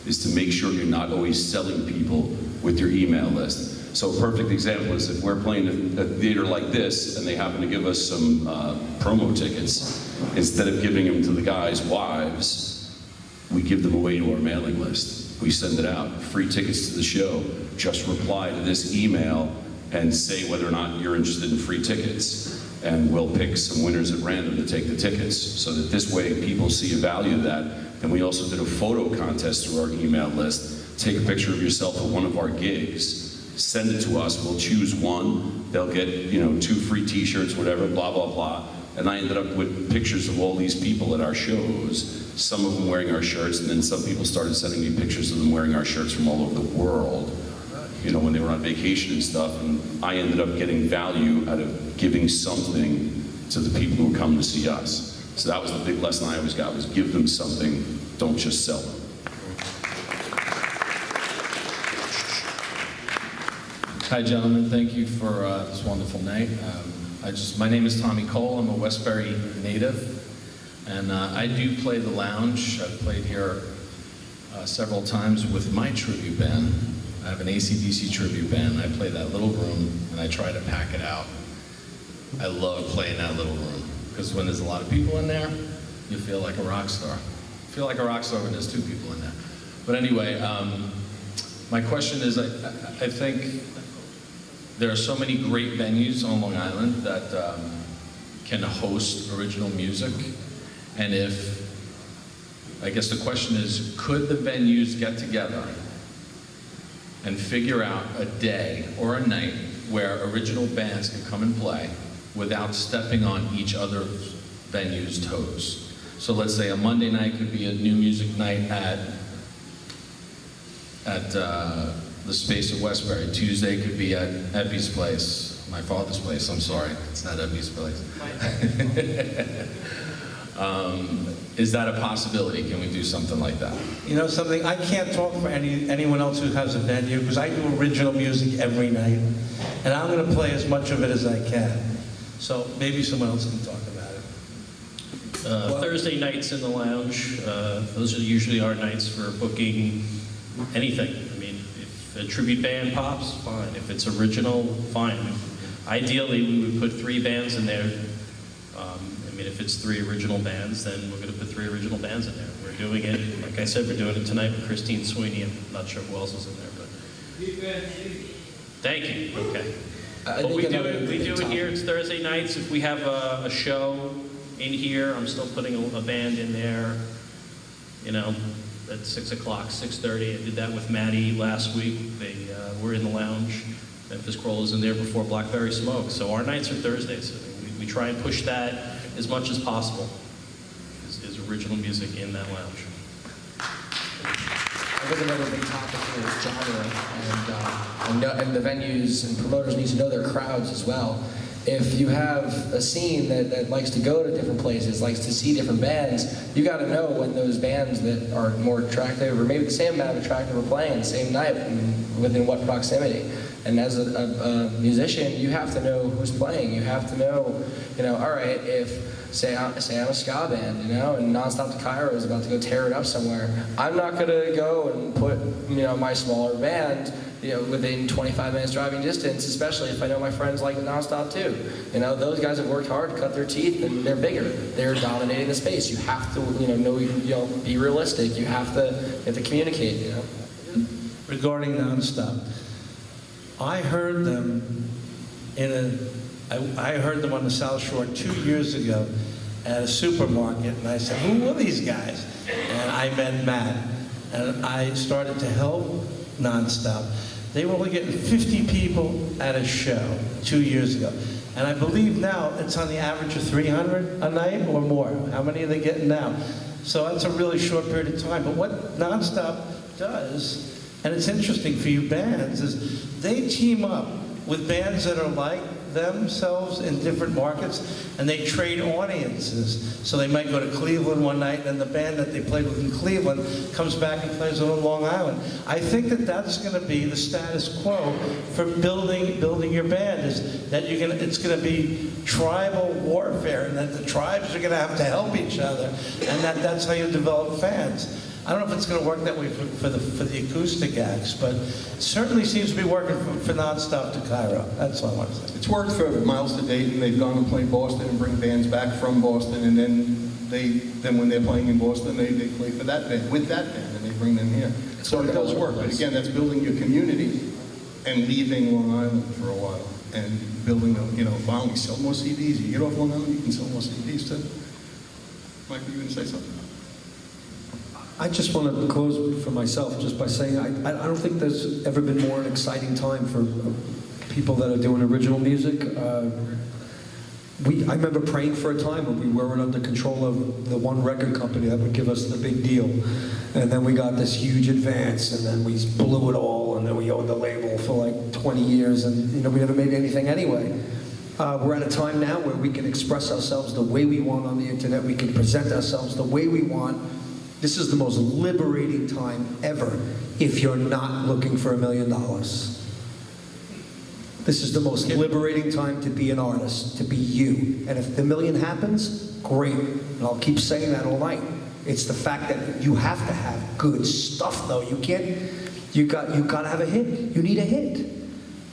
is to make sure you're not always selling people with your email list. So a perfect example is if we're playing a theater like this and they happen to give us some promo tickets, instead of giving them to the guys' wives, we give them away to our mailing list. We send it out, free tickets to the show. Just reply to this email and say whether or not you're interested in free tickets. And we'll pick some winners at random to take the tickets, so that this way people see a value of that. And we also did a photo contest through our email list. Take a picture of yourself at one of our gigs, send it to us, we'll choose one. They'll get, 2 free t-shirts, whatever, blah, blah, blah. And I ended up with pictures of all these people at our shows, some of them wearing our shirts, and then some people started sending me pictures of them wearing our shirts from all over the world, when they were on vacation and stuff. And I ended up getting value out of giving something to the people who were coming to see us. So that was the big lesson I always got, was give them something, don't just sell them. Hi, gentlemen. Thank you for this wonderful night. My name is Tommy Cole. I'm a Westbury native, and I do play the lounge. I've played here several times with my tribute band. I have an AC/DC tribute band. I play that little room, and I try to pack it out. I love playing that little room, because when there's a lot of people in there, you feel like a rock star. You feel like a rock star when there's 2 people in there. But anyway, my question is, I think there are so many great venues on Long Island that can host original music. And I guess the question is, could the venues get together and figure out a day or a night where original bands can come and play without stepping on each other's venues' toes? So let's say a Monday night could be a new music night at the Space of Westbury. Tuesday could be at Eppie's place, my father's place. I'm sorry, it's not Eppie's place. Is that a possibility? Can we do something like that? Something, I can't talk for anyone else who has a venue, because I do original music every night, and I'm going to play as much of it as I can. So maybe someone else can talk about it. Thursday nights in the lounge, those are usually our nights for booking anything. I mean, if a tribute band pops, fine. If it's original, fine. Ideally, we would put 3 bands in there. If it's 3 original bands, then we're going to put 3 original bands in there. We're doing it, like I said, we're doing it tonight with Christine Sweeney. I'm not sure who else is in there, but thank you. Okay. But we do it here. It's Thursday nights. If we have a show in here, I'm still putting a band in there. At 6 o'clock, 6:30. I did that with Maddie last week. They were in the lounge. Memphis Crawlers in there before Blackberry Smoke. So our nights are Thursdays. We try and push that as much as possible, is original music in that lounge. I think another big topic here is genre, and the venues and promoters need to know their crowds as well. If you have a scene that likes to go to different places, likes to see different bands, you got to know when those bands that are more attractive, or maybe the same amount of attractive, are playing the same night, and within what proximity. And as a musician, you have to know who's playing. You have to know, all right, if, say I'm a ska band, and Nonstop to Cairo is about to go tear it up somewhere, I'm not going to go and put, my smaller band, within 25 minutes driving distance, especially if I know my friends like Nonstop too. Those guys have worked hard, cut their teeth, and they're bigger. They're dominating the space. You have to, be realistic. You have to communicate, Regarding Nonstop, I heard them I heard them on the South Shore 2 years ago at a supermarket, and I said, who are these guys? And I met Matt, and I started to help Nonstop. They were only getting 50 people at a show 2 years ago. And I believe now it's on the average of 300 a night or more. How many are they getting now? So that's a really short period of time. But what Nonstop does, and it's interesting for you bands, is they team up with bands that are like themselves in different markets, and they trade audiences. So they might go to Cleveland one night, and the band that they played with in Cleveland comes back and plays on Long Island. I think that that's going to be the status quo for building your band, is that it's going to be tribal warfare, and that the tribes are going to have to help each other, and that's how you develop fans. I don't know if it's going to work that way for the acoustic acts, but it certainly seems to be working for Nonstop to Cairo. That's all I want to say. It's worked for Miles to Dayton. They've gone and played Boston and bring bands back from Boston, and then when they're playing in Boston, they play for that band, with that band, and they bring them here. So it does work, but again, that's building your community and leaving Long Island for a while and building wow, we sell more CDs. You get off Long Island, you can sell more CDs too. Mike, were you going to say something? I just want to close for myself just by saying I don't think there's ever been more an exciting time for people that are doing original music. I remember praying for a time when we weren't under control of the one record company that would give us the big deal. And then we got this huge advance, and then we blew it all, and then we owed the label for like 20 years, and we never made anything anyway. We're at a time now where we can express ourselves the way we want on the internet. We can present ourselves the way we want. This is the most liberating time ever if you're not looking for $1 million. This is the most liberating time to be an artist, to be you. And if the million happens, great. And I'll keep saying that all night. It's the fact that you have to have good stuff, though. You got to have a hit. You need a hit.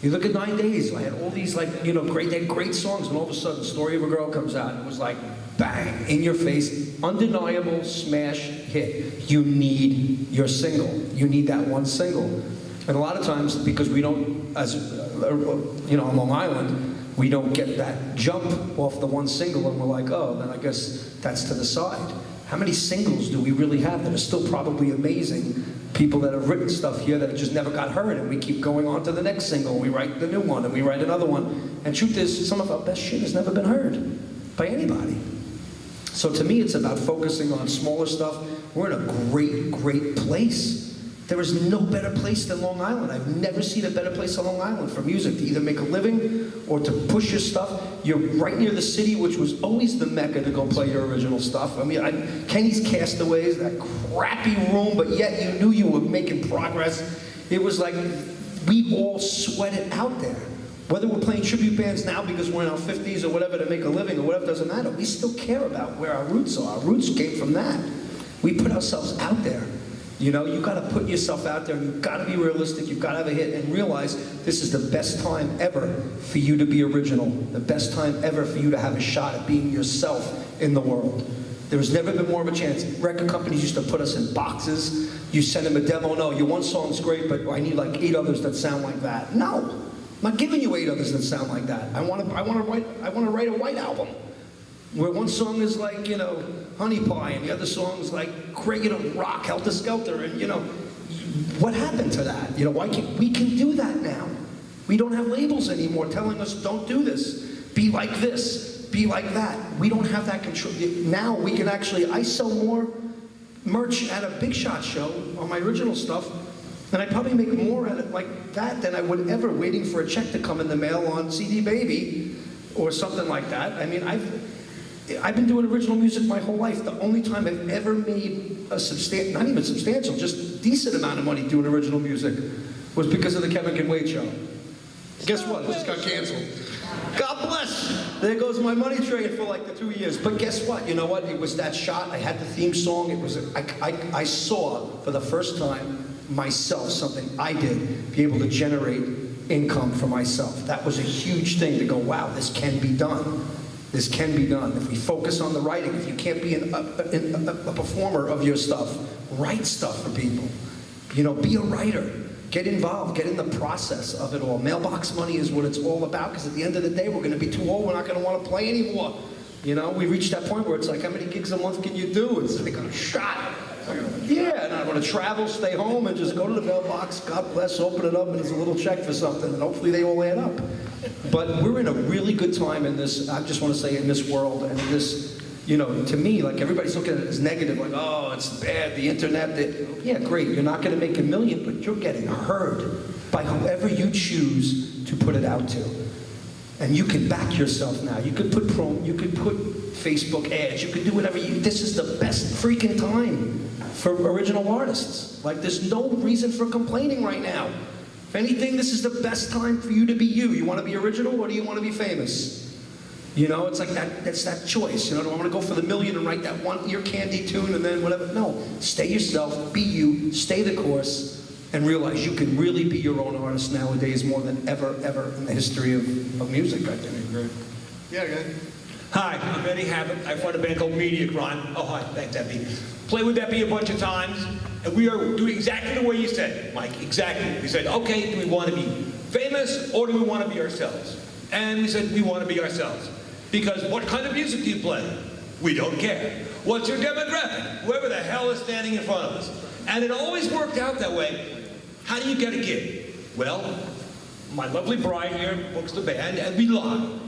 You look at 9 Days. I had all these great songs, and all of a sudden, Story of a Girl comes out. And it was like, bang, in your face, undeniable smash hit. You need your single. You need that one single. And a lot of times, because we don't, on Long Island, we don't get that jump off the one single, and we're like, oh, then I guess that's to the side. How many singles do we really have that are still probably amazing? People that have written stuff here that just never got heard, and we keep going on to the next single, we write the new one, and we write another one. And truth is, some of our best shit has never been heard by anybody. So to me, it's about focusing on smaller stuff. We're in a great, great place. There is no better place than Long Island. I've never seen a better place than Long Island for music, to either make a living or to push your stuff. You're right near the city, which was always the mecca to go play your original stuff. I mean, Kenny's Castaways, that crappy room, but yet you knew you were making progress. It was like we all sweat it out there. Whether we're playing tribute bands now because we're in our 50s or whatever to make a living or whatever, doesn't matter. We still care about where our roots are. Our roots came from that. We put ourselves out there. You got to put yourself out there, and you've got to be realistic, you've got to have a hit, and realize this is the best time ever for you to be original, the best time ever for you to have a shot at being yourself in the world. There's never been more of a chance. Record companies used to put us in boxes. You send them a demo, no, your one song's great, but I need like 8 others that sound like that. No, I'm not giving you 8 others that sound like that. I want to write a white album, where one song is like, Honey Pie, and the other song's like, rock, Helter Skelter, and what happened to that? Why can't we can do that now? We don't have labels anymore telling us, don't do this, be like this, be like that. We don't have that control. Now we can actually, I sell more merch at a Big Shot show on my original stuff, and I probably make more at it like that than I would ever waiting for a check to come in the mail on CD Baby or something like that. I mean, I've been doing original music my whole life. The only time I've ever made a not even substantial, just decent amount of money doing original music was because of the Kevin Can Wait show. Guess what? It just got canceled. God bless. There goes my money train for like the 2 years. But guess what? You know what? It was that shot. I had the theme song. It was. I saw for the first time myself something I did be able to generate income for myself. That was a huge thing to go, wow, this can be done. This can be done. If we focus on the writing, if you can't be a performer of your stuff, write stuff for people. Be a writer. Get involved. Get in the process of it all. Mailbox money is what it's all about, because at the end of the day, we're going to be too old. We're not going to want to play anymore. We reached that point where it's like, how many gigs a month can you do? It's like a shot. Yeah, and I want to travel, stay home, and just go to the mailbox, God bless, open it up, and there's a little check for something, and hopefully they all add up. But we're in a really good time in this, I just want to say, in this world, and in this, to me, like, everybody's looking at it as negative, like, oh, it's bad, the internet, yeah, great, you're not going to make $1 million, but you're getting heard by whoever you choose to put it out to. And you can back yourself now. You could put Facebook ads, you could do whatever this is the best freaking time for original artists. Like, there's no reason for complaining right now. If anything, this is the best time for you to be you. You want to be original, or do you want to be famous? You know, it's like that, that's that choice. You know, do I want to go for the million and write that one ear candy tune and then whatever? No, stay yourself, be you, stay the course, and realize you can really be your own artist nowadays more than ever in the history of music, I think. Yeah, good. Hi, I'm Eddie Habit. I run a band called Media Crime. Oh, hi, thanks, Epi. Played with Epi a bunch of times, and we are doing exactly the way you said, Mike, exactly. We said, okay, do we want to be famous or do we want to be ourselves? And we said, we want to be ourselves. Because what kind of music do you play? We don't care. What's your demographic? Whoever the hell is standing in front of us. And it always worked out that way. How do you get a gig? Well, my lovely bride here books the band, and we lie.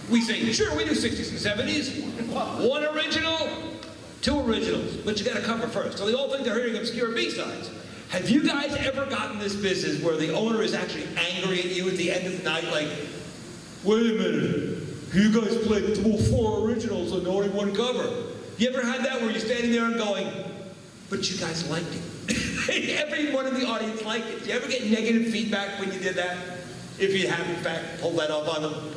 We say, sure, we do 60s and 70s. One original, two originals. But you got to cover first. So they all think they're hearing obscure B-sides. Have you guys ever gotten this business where the owner is actually angry at you at the end of the night, like, wait a minute, you guys played 4 originals and only one cover? You ever had that where you're standing there and going, but you guys liked it? Everyone in the audience liked it. Did you ever get negative feedback when you did that? If you have, in fact, pulled that off on them?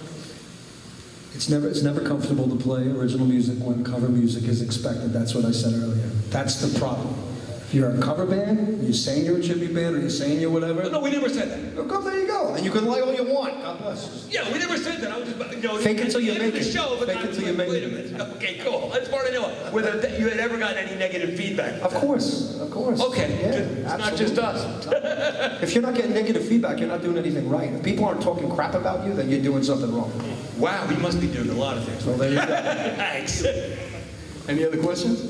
It's never comfortable to play original music when cover music is expected. That's what I said earlier. That's the problem. If you're a cover band, you're saying you're a tribute band, or you're saying you're whatever. No, we never said that. Oh, there you go. And you can lie all you want. God bless. Yeah, we never said that. I was just, you know, Fake it till you at the end make of it. the show, but Fake not it till you make wait a it. minute. Okay, cool. That's part I know. Whether you had ever gotten any negative feedback. Of course. Okay, Yeah, it's not just absolutely. us. If you're not getting negative feedback, you're not doing anything right. If people aren't talking crap about you, then you're doing something wrong. Wow, we must be doing a lot of things. Well, there you go. Thanks. Any other questions?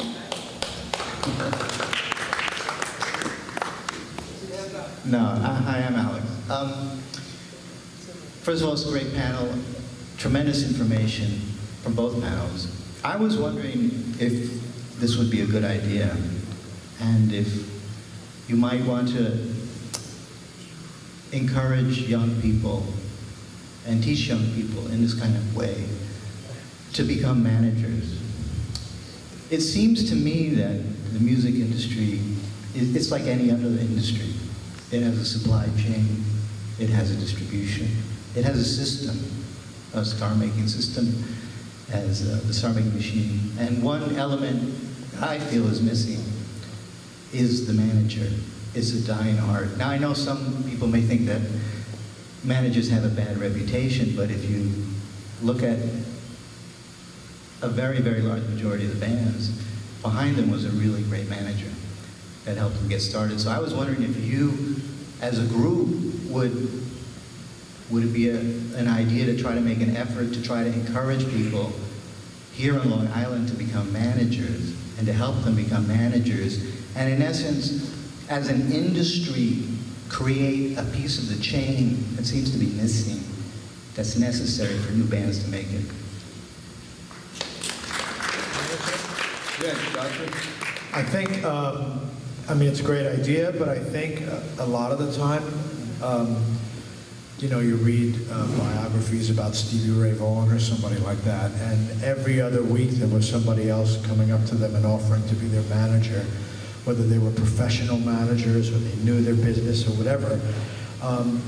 No, hi, I'm Alex. First of all, it's a great panel, tremendous information from both panels. I was wondering if this would be a good idea, and if you might want to encourage young people and teach young people in this kind of way to become managers. It seems to me that the music industry, it's like any other industry. It has a supply chain, it has a distribution, it has a system, a star-making system, as the star-making machine. And one element I feel is missing is the manager. It's a dying art. Now I know some people may think that managers have a bad reputation, but if you look at a very, very large majority of the bands, behind them was a really great manager that helped them get started. So I was wondering if you, as a group, would it be an idea to try to make an effort to try to encourage people here on Long Island to become managers and to help them become managers, and in essence, as an industry, create a piece of the chain that seems to be missing, that's necessary for new bands to make it. Yeah, Doctor? I think, I mean, it's a great idea, but I think a lot of the time, you know, you read biographies about Stevie Ray Vaughan or somebody like that, and every other week there was somebody else coming up to them and offering to be their manager, whether they were professional managers or they knew their business or whatever.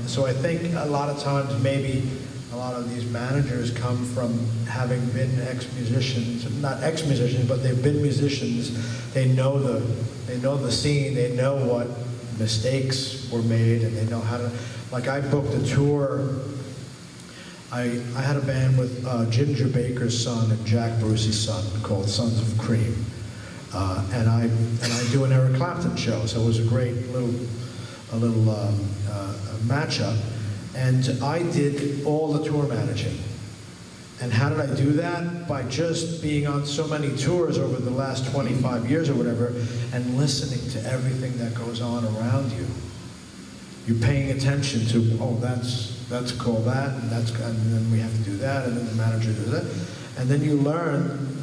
So I think a lot of times maybe a lot of these managers come from having been ex-musicians, not ex-musicians, but they've been musicians. They know the scene, they know what mistakes were made, and they know how to, like I booked a tour. I had a band with Ginger Baker's son and Jack Bruce's son called Sons of Cream. And I do an Eric Clapton show, so it was a great little matchup. And I did all the tour managing. And how did I do that? By just being on so many tours over the last 25 years or whatever, and listening to everything that goes on around you. You're paying attention to, oh, that's called that, and then we have to do that, and then the manager does that. And then you learn